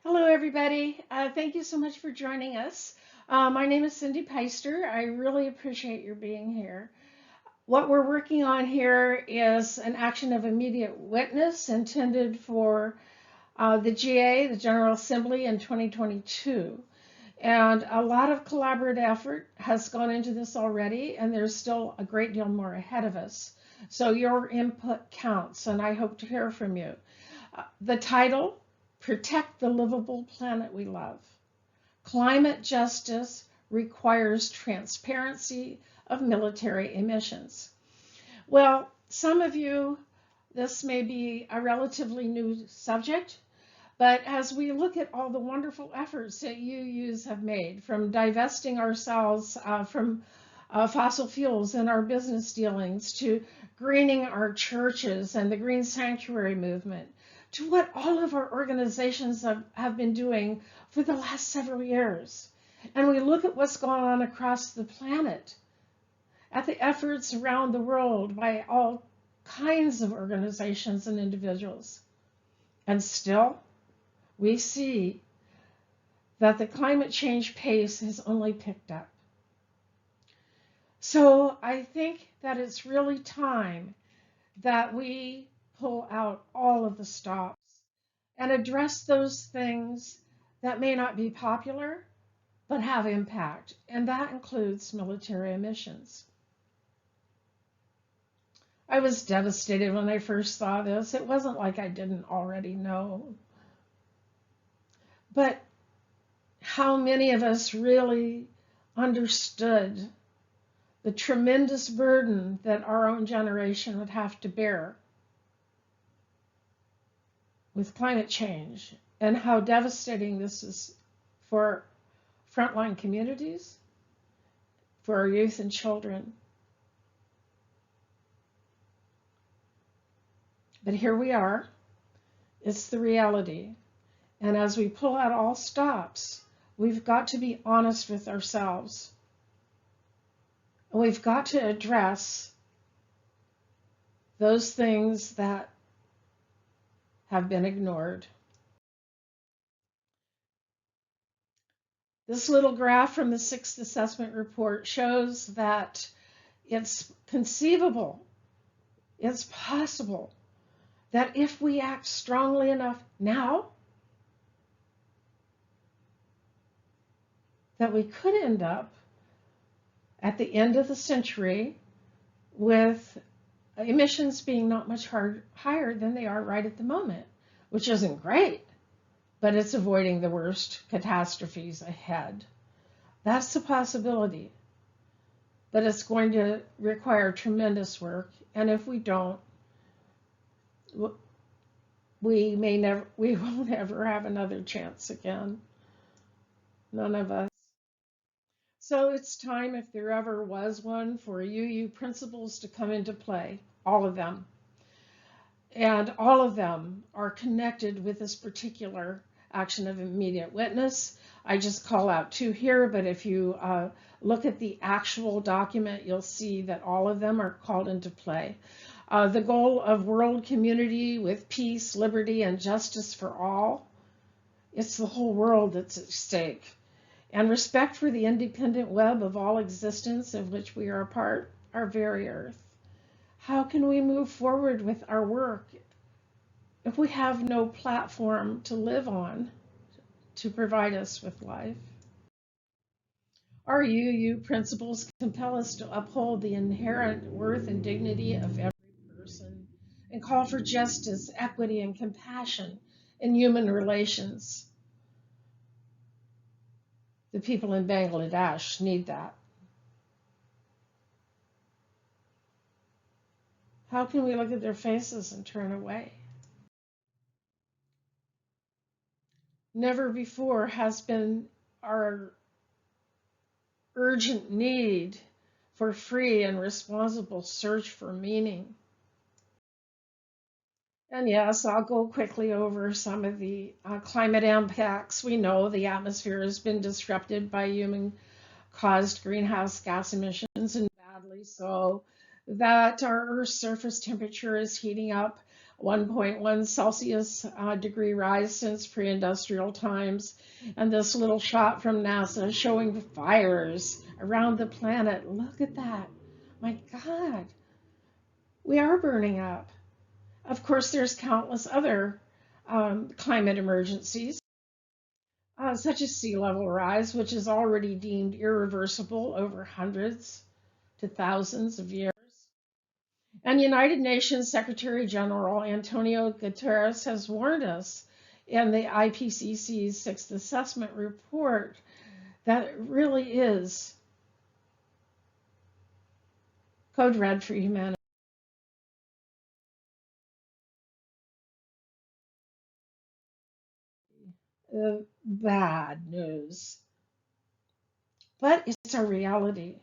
Hello, everybody. Thank you so much for joining us. My name is Cindy Peister. I really appreciate your being here. What we're working on here is an action of immediate witness intended for the GA, the General Assembly, in 2022. And a lot of collaborative effort has gone into this already, and there's still a great deal more ahead of us. So your input counts, and I hope to hear from you. The title, Protect the Livable Planet We Love. Climate justice requires transparency of military emissions. Well, some of you, this may be a relatively new subject, but as we look at all the wonderful efforts that UUs have made, from divesting ourselves from fossil fuels in our business dealings, to greening our churches and the Green Sanctuary movement, to what all of our organizations have been doing for the last several years. And we look at what's going on across the planet, at the efforts around the world by all kinds of organizations and individuals. And still, we see that the climate change pace has only picked up. So I think that it's really time that we pull out all of the stops and address those things that may not be popular but have impact, and that includes military emissions. I was devastated when I first saw this. It wasn't like I didn't already know. But how many of us really understood the tremendous burden that our own generation would have to bear with climate change, and how devastating this is for frontline communities, for our youth and children. But here we are. It's the reality. And as we pull out all stops, we've got to be honest with ourselves. And we've got to address those things that have been ignored. This little graph from the sixth assessment report shows that it's conceivable, it's possible that if we act strongly enough now, that we could end up at the end of the century with emissions being not much higher than they are right at the moment, which isn't great, but it's avoiding the worst catastrophes ahead. That's a possibility, but it's going to require tremendous work, and if we don't, we will never have another chance again. None of us. So it's time, if there ever was one, for UU principles to come into play, all of them. And all of them are connected with this particular action of immediate witness. I just call out two here, but if you look at the actual document, you'll see that all of them are called into play. The goal of world community with peace, liberty, and justice for all. It's the whole world that's at stake. And respect for the independent web of all existence of which we are a part, our very earth. How can we move forward with our work if we have no platform to live on to provide us with life? Our UU principles compel us to uphold the inherent worth and dignity of every person and call for justice, equity, and compassion in human relations. The people in Bangladesh need that. How can we look at their faces and turn away? Never before has been our urgent need for free and responsible search for meaning. And yes, I'll go quickly over some of the climate impacts. We know the atmosphere has been disrupted by human-caused greenhouse gas emissions, and badly so, that our Earth's surface temperature is heating up 1.1 Celsius degree rise since pre-industrial times. And this little shot from NASA showing fires around the planet. Look at that. My God, we are burning up. Of course, there's countless other climate emergencies, such as sea level rise, which is already deemed irreversible over hundreds to thousands of years. And United Nations Secretary General Antonio Guterres has warned us in the IPCC's sixth assessment report that it really is code red for humanity. Bad news. But it's a reality.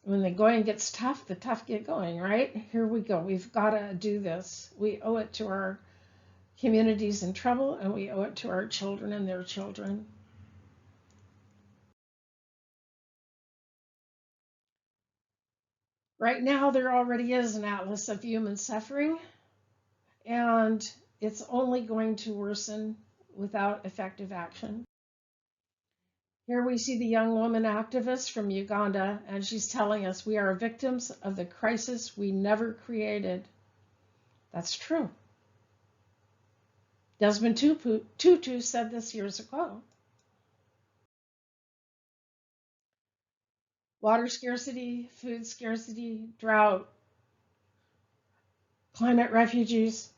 When the going gets tough, the tough get going, right? Here we go. We've got to do this. We owe it to our communities in trouble, and we owe it to our children and their children. Right now, there already is an atlas of human suffering, and it's only going to worsen without effective action. Here we see the young woman activist from Uganda, and she's telling us we are victims of the crisis we never created. That's true. Desmond Tutu said this years ago. Water scarcity, food scarcity, drought, climate refugees,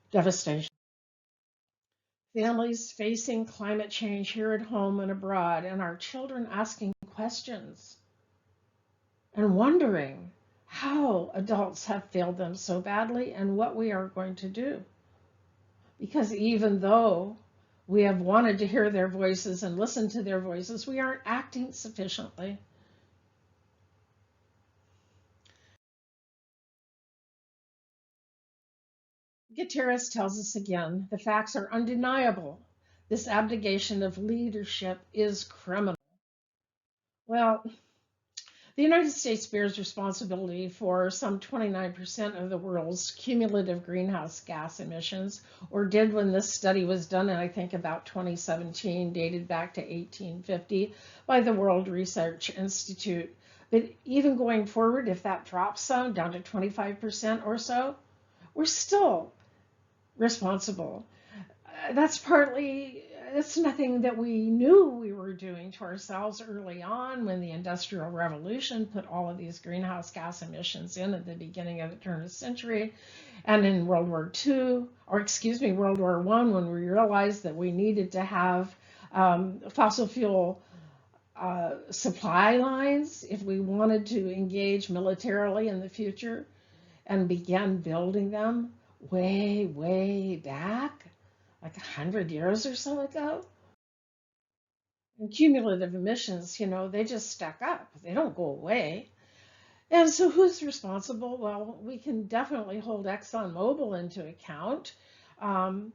devastation. Families facing climate change here at home and abroad, and our children asking questions and wondering how adults have failed them so badly and what we are going to do. Because even though we have wanted to hear their voices and listen to their voices, we aren't acting sufficiently. Gutierrez tells us again the facts are undeniable. This abdication of leadership is criminal. Well, the United States bears responsibility for some 29% of the world's cumulative greenhouse gas emissions, or did when this study was done in, I think, about 2017, dated back to 1850 by the World Research Institute. But even going forward, if that drops some down to 25% or so, we're still responsible. That's nothing that we knew we were doing to ourselves early on when the Industrial Revolution put all of these greenhouse gas emissions in at the beginning of the turn of the century. And in World War II, or excuse me, World War I, when we realized that we needed to have fossil fuel supply lines if we wanted to engage militarily in the future, and began building them way, way back, like 100 years or so ago. And cumulative emissions, they just stack up. They don't go away. And so who's responsible? Well, we can definitely hold ExxonMobil into account. Um,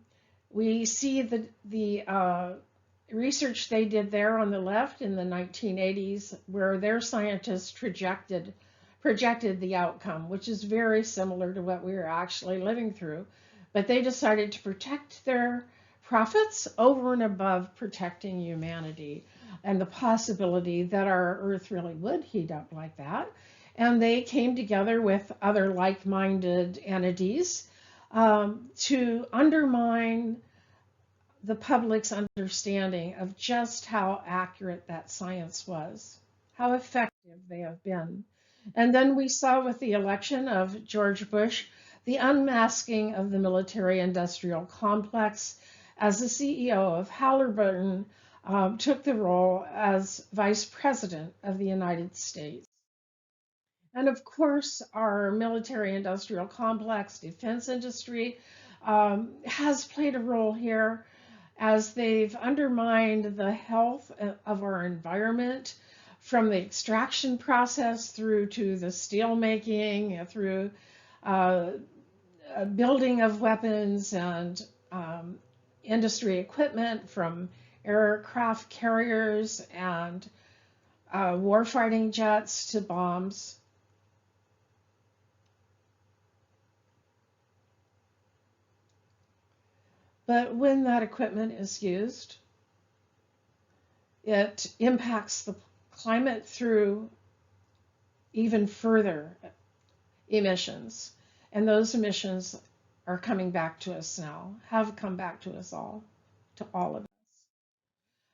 we see the research they did there on the left in the 1980s, where their scientists projected the outcome, which is very similar to what we are actually living through. But they decided to protect their profits over and above protecting humanity and the possibility that our Earth really would heat up like that. And they came together with other like-minded entities to undermine the public's understanding of just how accurate that science was, how effective they have been. And then we saw with the election of George Bush the unmasking of the military-industrial complex as the CEO of Halliburton took the role as Vice President of the United States. And of course, our military-industrial complex defense industry has played a role here as they've undermined the health of our environment from the extraction process through to the steel making, through building of weapons and industry equipment, from aircraft carriers and warfighting jets to bombs. But when that equipment is used, it impacts the climate through even further emissions. And those emissions are coming back to us now, have come back to us all, to all of us.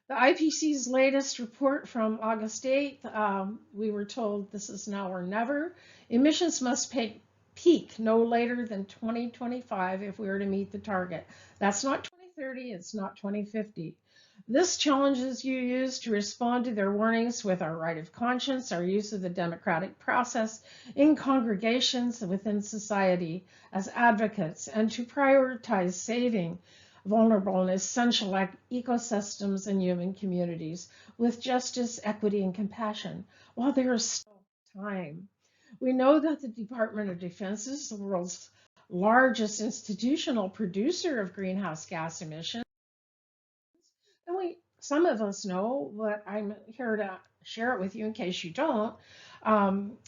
The IPCC's latest report from August 8th, we were told this is now or never. Emissions must peak no later than 2025 if we are to meet the target. That's not 2030, it's not 2050. This challenges UUs to respond to their warnings with our right of conscience, our use of the democratic process in congregations within society as advocates, and to prioritize saving vulnerable and essential ecosystems and human communities with justice, equity, and compassion while there is still time. We know that the Department of Defense is the world's largest institutional producer of greenhouse gas emissions. And some of us know, but I'm here to share it with you in case you don't. Um,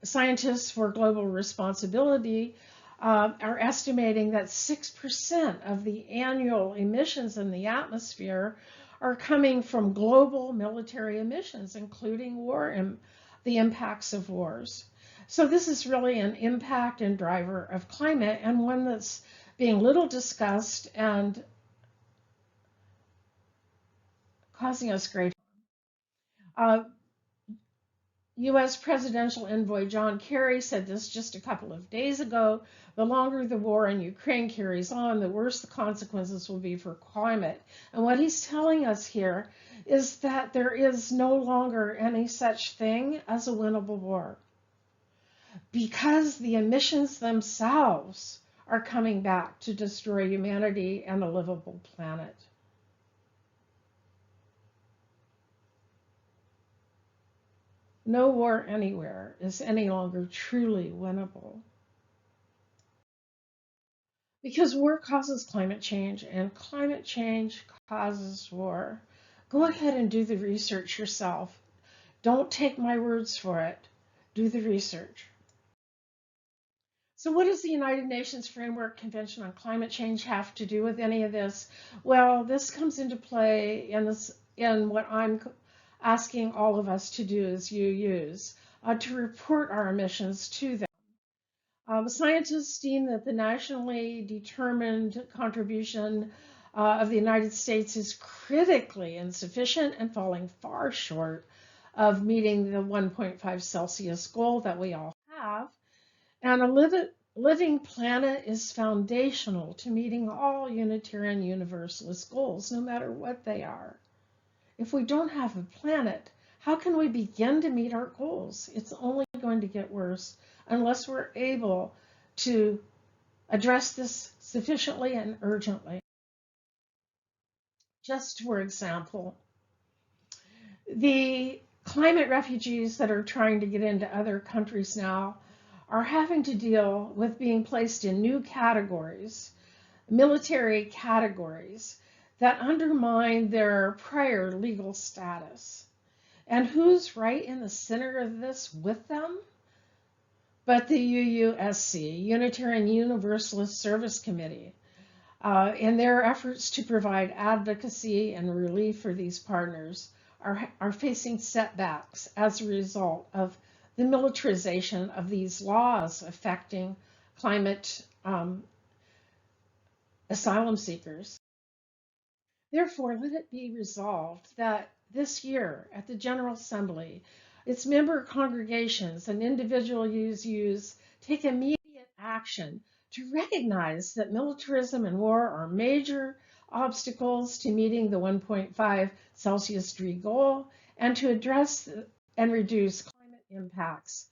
Scientists for Global Responsibility are estimating that 6% of the annual emissions in the atmosphere are coming from global military emissions, including war and the impacts of wars. So this is really an impact and driver of climate, and one that's being little discussed and causing us great harm. U.S. Presidential Envoy John Kerry said this just a couple of days ago. The longer the war in Ukraine carries on, the worse the consequences will be for climate. And what he's telling us here is that there is no longer any such thing as a winnable war, because the emissions themselves are coming back to destroy humanity and a livable planet. No war anywhere is any longer truly winnable, because war causes climate change and climate change causes war. Go ahead and do the research yourself. Don't take my words for it. Do the research. So what does the United Nations Framework Convention on Climate Change have to do with any of this? Well, this comes into play in what I'm asking all of us to do as UUs, to report our emissions to them. Scientists deem that the nationally determined contribution of the United States is critically insufficient and falling far short of meeting the 1.5 Celsius goal that we all have. And a living planet is foundational to meeting all Unitarian Universalist goals, no matter what they are. If we don't have a planet, how can we begin to meet our goals? It's only going to get worse unless we're able to address this sufficiently and urgently. Just for example, the climate refugees that are trying to get into other countries now are having to deal with being placed in new categories, military categories, that undermine their prior legal status. And who's right in the center of this with them? But the UUSC, Unitarian Universalist Service Committee, in their efforts to provide advocacy and relief for these partners, are facing setbacks as a result of the militarization of these laws affecting climate asylum seekers. Therefore, let it be resolved that this year at the General Assembly, its member congregations and individual UUs take immediate action to recognize that militarism and war are major obstacles to meeting the 1.5 Celsius degree goal, and to address and reduce climate impacts.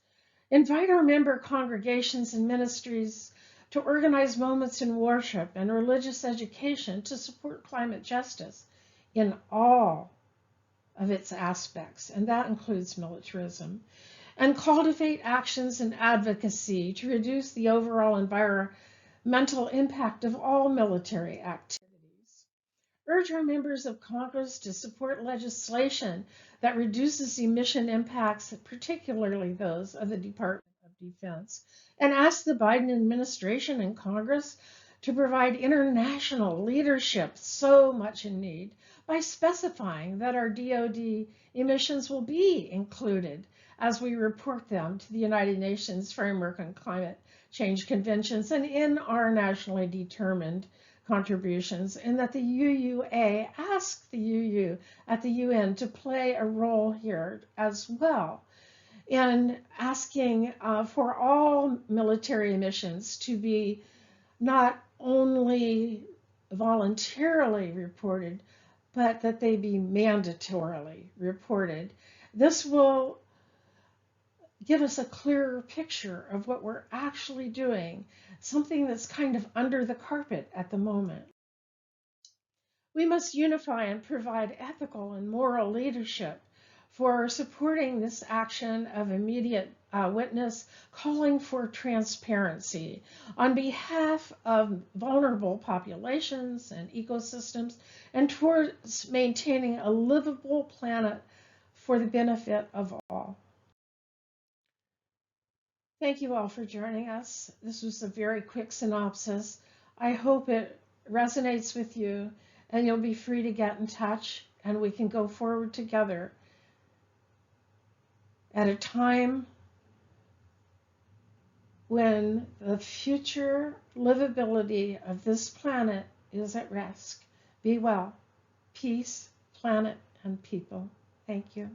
Invite our member congregations and ministries to organize moments in worship and religious education to support climate justice in all of its aspects, and that includes militarism, and cultivate actions and advocacy to reduce the overall environmental impact of all military activities. Urge our members of Congress to support legislation that reduces emission impacts, particularly those of the Department of Defense, and ask the Biden administration and Congress to provide international leadership so much in need by specifying that our DoD emissions will be included as we report them to the United Nations Framework on Climate Change Conventions and in our nationally determined contributions, and that the UUA asked the UU at the UN to play a role here as well in asking for all military emissions to be not only voluntarily reported, but that they be mandatorily reported. This will give us a clearer picture of what we're actually doing, something that's kind of under the carpet at the moment. We must unify and provide ethical and moral leadership for supporting this action of immediate witness, calling for transparency on behalf of vulnerable populations and ecosystems, and towards maintaining a livable planet for the benefit of all. Thank you all for joining us. This was a very quick synopsis. I hope it resonates with you and you'll be free to get in touch and we can go forward together at a time when the future livability of this planet is at risk. Be well. Peace, planet, and people. Thank you.